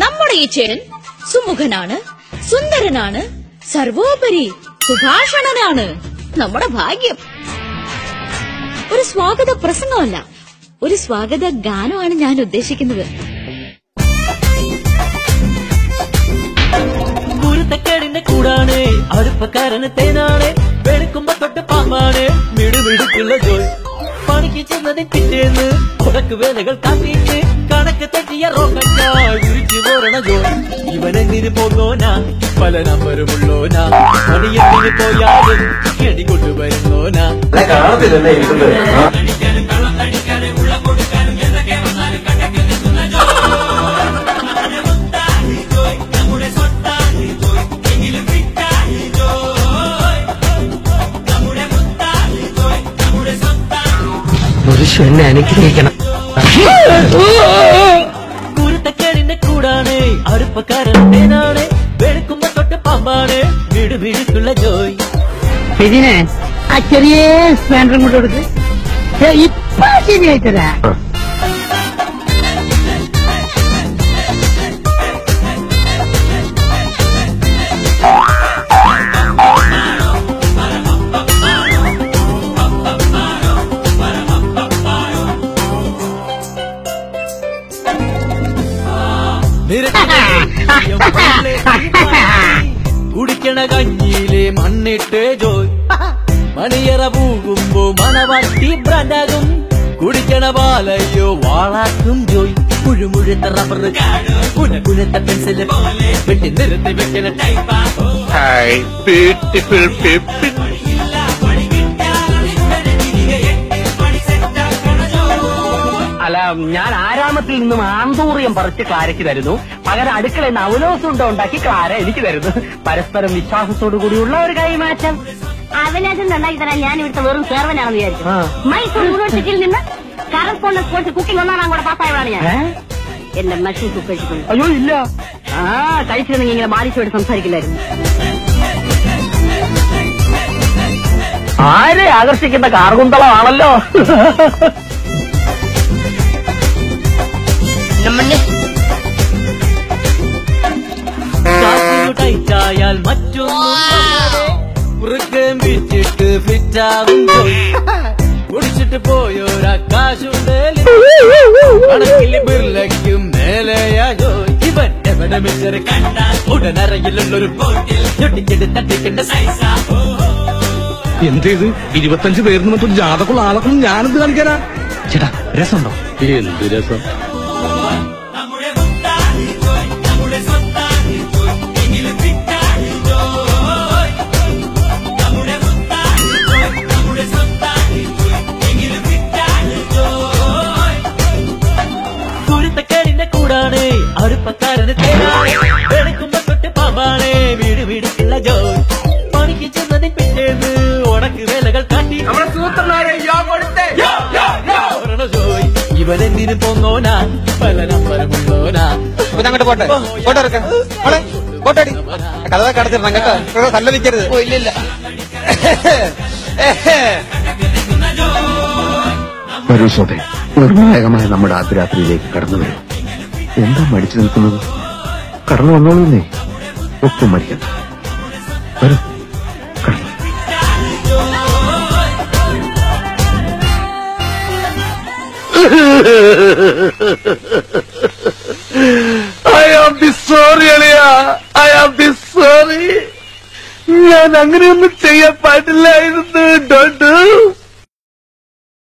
നമ്മുടെ ഈ ചേരൻ സുമുഖനാണ്, സുന്ദരനാണ്, സർവോപരി സുഭാഷണനാണ്. നമ്മുടെ ഭാഗ്യം. ഒരു സ്വാഗത പ്രസംഗമല്ല, ഒരു സ്വാഗത ഗാനമാണ് ഞാൻ ഉദ്ദേശിക്കുന്നത്. കുരുത്തക്കേടിന്റെ കൂടാണ്, അടുപ്പക്കാരന് തേനാണ്, വെളുക്കുമ്പോ തൊട്ട് പാമ്പാണ്, മിടുമിടുക്കുള്ള ജോയ്. പണിക്ക് ചെന്നതിന് പിറ്റേന്ന് ഉടക്ക് വേലകൾ കാത്തിട്ട് കണക്ക് തെറ്റിയ റോക്കറ്റായി വിരിച്ചു പോരണ ജോയ്. ഇവനെന്തിന് പോന്നോനാ, പല നമ്പരുമുള്ളോനാ, പണിയെന്തിന് പോയാലും എടി കൊണ്ടുവരുന്നോനാ. എന്നെ അനുഗ്രഹിക്കണം. കുരുത്തക്കേടിന്റെ കൂടാണ്, അടുപ്പക്കാരൻ തേനാണ്, വെളുക്കുമ്പോ തൊട്ട് പാമ്പാണ്, മിടുമിടുക്കുള്ള ജോയ്. ഇതിനെ ആ ചെറിയ സ്പാൻഡറും കൂടെ കൊടുത്ത് ഇപ്പൊ ശരിയായിട്ടരാ. കുടിക്കണ കഞ്ഞിയിലെ മണ്ണിട്ട് ജോയ്. മണിയറ പൂകുമ്പോ മണവാട്ടി ബ്രാൻഡാകും, കുടിക്കണ പാലയ്യോ വാളാക്കും ജോയ്. കുഴുമുഴുത്ത റബ്ബർ കുനകുനത്ത പെൻസില് പോലെ വെട്ടി നിരത്തി വെക്കണ ടൈപ്പാ. അല്ല, ഞാൻ ആരാമത്തിൽ നിന്നും ആന്തൂറിയം പറിച്ച് ക്ലാരയ്ക്ക് തരുന്നു, പകരം അടുക്കളയിൽ നിന്ന് അവലോസുണ്ട ഉണ്ടാക്കി ക്ലാര എനിക്ക് തരുന്നു. പരസ്പരം വിശ്വാസത്തോടു കൂടിയുള്ള ഒരു കൈമാറ്റം. അവലാസം ഉണ്ടാക്കി തരാൻ ഞാൻ ഇവിടുത്തെ വെറും സേവനാണെന്ന് വിചാരിച്ചു. മൈസൂർ യൂണിവേഴ്സിറ്റിയിൽ നിന്ന് കറസ്പോണ്ടൻസ് കോഴ്സ് കുക്കിംഗ് ഒന്നാം കൂടെ പാസ്സായതാണ് ഞാൻ. എന്റെ മഷീൻ കുക്ക് കഴിച്ചിട്ടുണ്ട്. അയ്യോ ഇല്ല, കഴിച്ചിരുന്നെങ്കിൽ ഇങ്ങനെ ബാലിച്ചോട് സംസാരിക്കില്ലായിരുന്നു. ആരെ ആകർഷിക്കുന്ന കാർകുന്തളമാണല്ലോ. ടൈറ്റായാൽ മറ്റൊന്നും വിറ്റിട്ട് ഫിറ്റാവും ജോയ്. കുടിച്ചിട്ട് പോയോരാകാശുണ്ട് കണക്കില് ബിർലയ്ക്കും മേലെയാ ജോയ്. ഇവൻ എവിടെ മിച്ചറ് കണ്ടാൽ ഉടനറയിലുള്ളൊരു പോട്ടിൽ ഞൊട്ടിച്ചിട്ട് തട്ടിക്കേണ്ട സൈസാ. എന്ത് ഇത് 25 പേരിന് മറ്റൊരു ജാതക്കുള്ള ആളൊക്കെ ഞാനെന്ത് കാണിക്കാനാ? ചേട്ടാ രസമുണ്ടോ? എന്ത് രസം. കുരുത്തക്കേടിന്റെ കൂടാണ്, അടുപ്പക്കാരന് തേനാണ്, വെളുക്കുമ്പോ തൊട്ട് പാമ്പാണ്, വീട് വീടുള്ള ജോയ്. പണിക്ക് ചെന്നതിന് പിറ്റേന്ന് ഉടക്ക് വേലകൾ കാട്ടി ജോയ്. ഇവനെന്തിന് പോന്നോനാ, പല നമ്പരമുള്ളോനാ. അങ്ങോട്ട് പോട്ടെ, പോട്ടടി കഥ കടച്ചിടണം കേട്ടോ, സല്ലപിക്കരുത്. ഇല്ലില്ല. വരൂ സോദേ, നിർണായകമായ നമ്മുടെ ആദ്യരാത്രിയിലേക്ക് കടന്നു വരും. എന്താ മടിച്ചു നിൽക്കുന്നത്? കടന്നു വന്നോളൂന്നേ, ഒപ്പം മരിക്കണം. വരൂ, കടന്നു. I am sorry അളിയ, I am sorry. ഞാൻ അങ്ങനെയൊന്നും ചെയ്യാൻ പാടില്ലായിരുന്നു.